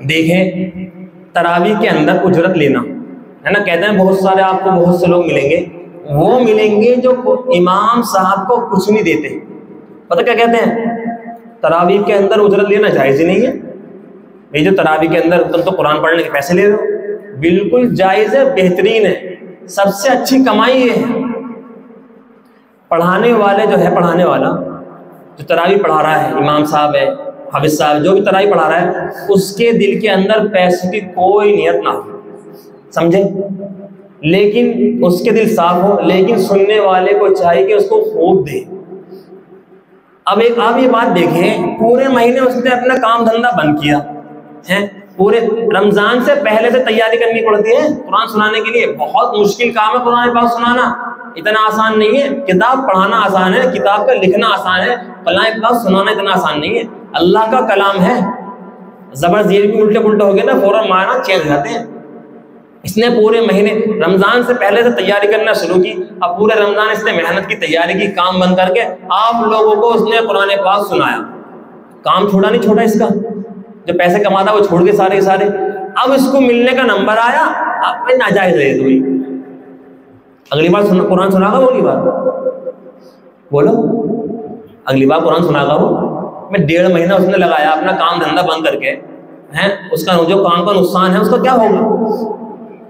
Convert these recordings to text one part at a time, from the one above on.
دیکھیں تراویح کے اندر اجرت لینا ہے نا، کہتے ہیں بہت سارے آپ کو بہت سے لوگ ملیں گے، وہ ملیں گے جو امام صاحب کو کچھ نہیں دیتے. پتہ کیا کہتے ہیں؟ تراویح کے اندر اجرت لینا جائز ہی نہیں ہے. یہ جو تراویح کے اندر تم تو قرآن پڑھنے کے پیسے لے رہے ہو، بالکل جائز ہے، بہترین ہے، سب سے اچھی کمائی یہ ہے. پڑھانے والے جو ہے، پڑھانے والا جو تراویح پڑھا رہا ہے، امام صاحب ہے، حافظ صاحب، جو بھی تراویح پڑھا رہا ہے، اس کے دل کے اندر پیسے کی کوئی نیت نہ ہو، سمجھے، لیکن اس کے دل صاف ہو، لیکن سننے والے کو چاہیے کہ اس کو خوب دے. اب آپ یہ بات دیکھیں، پورے مہینے اس نے اپنا کام دھندہ بند کیا ہے، پورے رمضان سے پہلے سے تیاری کرنی پڑتی ہے قرآن سنانے کے لیے. بہت مشکل کام ہے قرآن پاک سنانا، اتنا آسان نہیں ہے. کتاب پڑھانا آسان ہے، کتاب کا لکھنا آسان ہے، قرآن پاک سنانا اتنا آسان نہیں ہے. اللہ کا کلام ہے، زبر زیر بھی الٹے پلٹے ہو گئے نا فوراً معنی چینج ہو جاتے ہیں. اس نے پورے مہینے رمضان سے پہلے سے تیاری کرنا شروع کی. اب پورے رمضان اس نے محنت کی، تیاری کی، کام بند کر کے آپ لوگوں کو اس نے قرآن پاک سنایا. کام چھوڑا نہیں چھوڑا اس کا، جو پیسے کماتا وہ چھوڑ کے سارے کے سارے. اب اس کو ملنے کا نمبر آیا، اب میں ناجائز ہے تو اگلی بار قرآن سنا گا، اگلی بار بولو، اگلی بار قرآن سنا گا وہ. میں 1.5 مہینہ اس نے لگایا اپنا کام دھندہ بند کر کے ہیں، اس کا جو کام کا نقصان ہے اس کا کیا ہوگا؟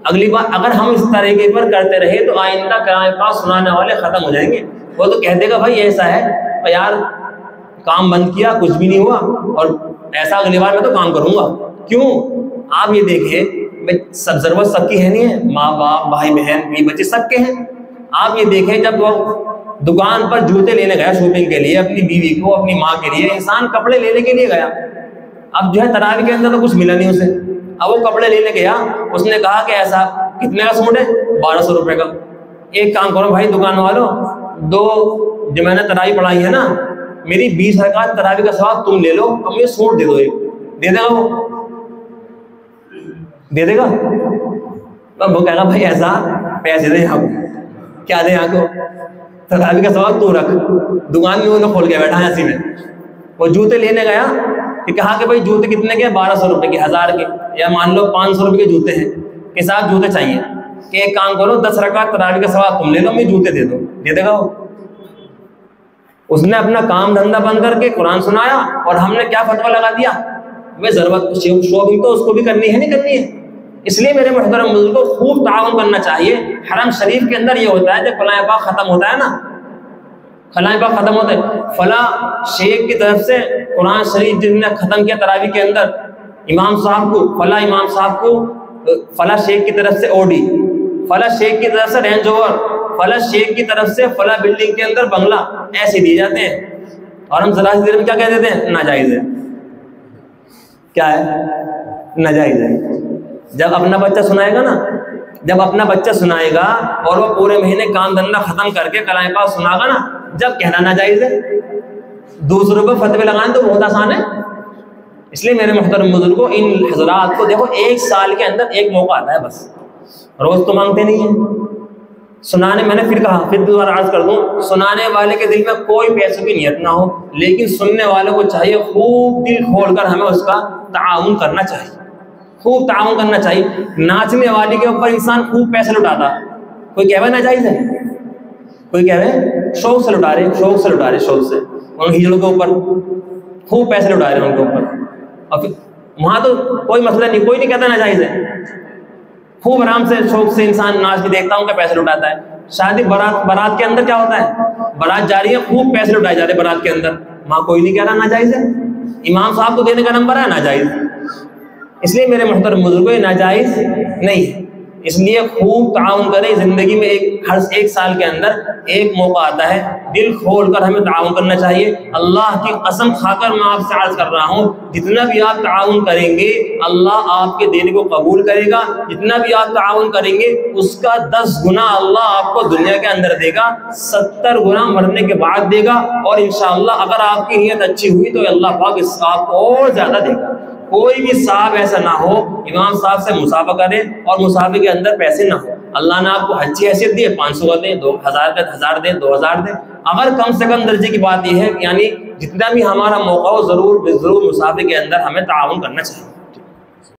اگلی بار اگر ہم اس طریقے پر کرتے رہے تو آئندہ قرآن پاک سنانے والے ختم ہو جائیں گے. وہ تو کہہ دے گا بھائی ایسا ہے یار، کام بند کیا کچھ بھی نہیں ہوا، اور ایسا اگلی بار میں تو کام کروں گا. کیوں؟ آپ یہ دیکھیں، سب ضرورت سب کی ہے نہیں ہے، ماں باپ، بھائی بہن، بیوی بچے سب کے ہیں. آپ یہ دیکھیں، جب وہ دکان پر جوتے لینے گیا شاپنگ کے لیے، اپنی بیوی کو، اپنی ماں کے لیے، انسان کپڑے لینے کے لیے گیا. اب جو ہے تراویح کے اندر تو کچھ ملا نہیں اسے. اب وہ کپڑے لینے گیا، اس نے کہا کہ ایسا کتنے کا سوٹ ہے؟ 1200 روپے کا. ایک کام کرو بھائی دکان والوں، 2 جو میں نے تراویح پڑھائی ہے نا، میری 20 رکعت تراویح کا ثواب تم لے لو، اور مجھے سوٹ دے دو. ایک دے دے گا، وہ دے دے گا. اب وہ کہے گا بھائی ایسا پیسے دیں آپ کو، کیا دیں آپ کو؟ تراویح کا ثواب تو رکھ. دکان میں انہوں نے کھول کے بیٹھا ہے اسی میں. وہ جوتے لینے گیا کہ کہا کہ بھائی جوتے کتنے کے؟ 1200 روپے کے، 1000 کے، یا مان لو 500 روپے کے جوتے ہیں، کے ساتھ جوتے چاہیے. کہ ایک کام کرو، 10 رکعت تراویح کا ثواب تم لے لو، مجھے جوتے دے دو. دے دے گا وہ؟ اس نے اپنا کام دھندہ بند کر کے قرآن سنایا، اور ہم نے کیا فتویٰ لگا دیا؟ وہ ضرورت شاپنگ تو اس کو بھی کرنی ہے، نہیں کرنی ہے. اس لیے میرے محترم بزرگوں کو خوب تعاون کرنا چاہیے. حرم شریف کے اندر یہ ہوتا ہے، جب قرآن پاک ختم ہوتا ہے نا، قرآن پاک ختم ہوتا ہے، فلاں شیخ کی طرف سے قرآن شریف جن نے ختم کیا تراویح کے اندر، امام صاحب کو، فلاں امام صاحب کو فلاں شیخ کی طرف سے اوڈی، فلاں شیخ کی طرف سے رینج اوور، فلاں شیخ کی طرف سے فلاں بلڈنگ کے اندر بنگلہ، ایسے دیے جاتے ہیں. اور ہم ذرا سی دیر میں کیا کہہ دیتے ہیں؟ ناجائز ہے. کیا ہے؟ ناجائز ہے. جب اپنا بچہ سنائے گا نا، جب اپنا بچہ سنائے گا اور وہ پورے مہینے کام دھندہ ختم کر کے قرآن پاک سنا گا نا، جب کہنا ناجائز ہے. دوسروں کو فتوے لگانا تو بہت آسان ہے. اس لیے میرے محترم بزرگوں، ان حضرات کو دیکھو، 1 سال کے اندر ایک موقع آتا ہے بس، روز تو مانگتے نہیں ہیں. سنانے، میں نے پھر کہا، پھر دوبارہ عرض کر دوں، سنانے والے کے دل میں کوئی پیسوں کی نیت نہ ہو، لیکن سننے والوں کو چاہیے خوب دل کھول کر ہمیں اس کا تعاون کرنا چاہیے، خوب تعاون کرنا چاہیے. ناچنے والی کے اوپر انسان خوب پیسے لٹاتا، کوئی کہہ رہا ناجائز ہے، کوئی کہہ رہے شوق سے لٹا رہے، شوق سے لٹا رہے، شوق سے ان ہیروں کے اوپر خوب پیسے لٹا رہے ہیں ان کے اوپر. اور پھر وہاں تو کوئی مسئلہ نہیں، کوئی نہیں کہتا ناجائز ہے. خوب آرام سے شوق سے انسان ناچ بھی دیکھتا ہوں کہ پیسے لٹاتا ہے. شادی بارات کے اندر کیا ہوتا ہے؟ بارات جا رہی ہے، خوب پیسے لٹائے جا رہے بارات کے اندر، وہاں کوئی نہیں کہہ رہا ناجائز ہے. امام صاحب کو دینے کا نمبر ہے ناجائز. اس لیے میرے محترم بزرگوں، یہ ناجائز نہیں ہے. اس لیے خوب تعاون کریں. زندگی میں ہر 1 سال کے اندر ایک موقع آتا ہے، دل کھول کر ہمیں تعاون کرنا چاہیے. اللہ کی قسم کھا کر میں آپ سے عرض کر رہا ہوں، جتنا بھی آپ تعاون کریں گے اللہ آپ کے دینے کو قبول کرے گا. جتنا بھی آپ تعاون کریں گے اس کا 10 گنا اللہ آپ کو دنیا کے اندر دے گا، 70 گنا مرنے کے بعد دے گا. اور انشاءاللہ اگر آپ کی نیت اچھی ہوئی تو اللہ پاک اس آپ کو اور زیادہ دے گا. کوئی بھی صاحب ایسا نہ ہو امام صاحب سے مسابقہ کرے اور مسابقے کے اندر پیسے نہ ہو. اللہ نے آپ کو اچھی حیثیت دی ہے، 500 کا دیں، 2000 کا 1000 دیں، 2000 دیں. اگر کم سے کم درجے کی بات یہ ہے، یعنی جتنا بھی ہمارا موقع ہو ضرور مسابقے کے اندر ہمیں تعاون کرنا چاہیے.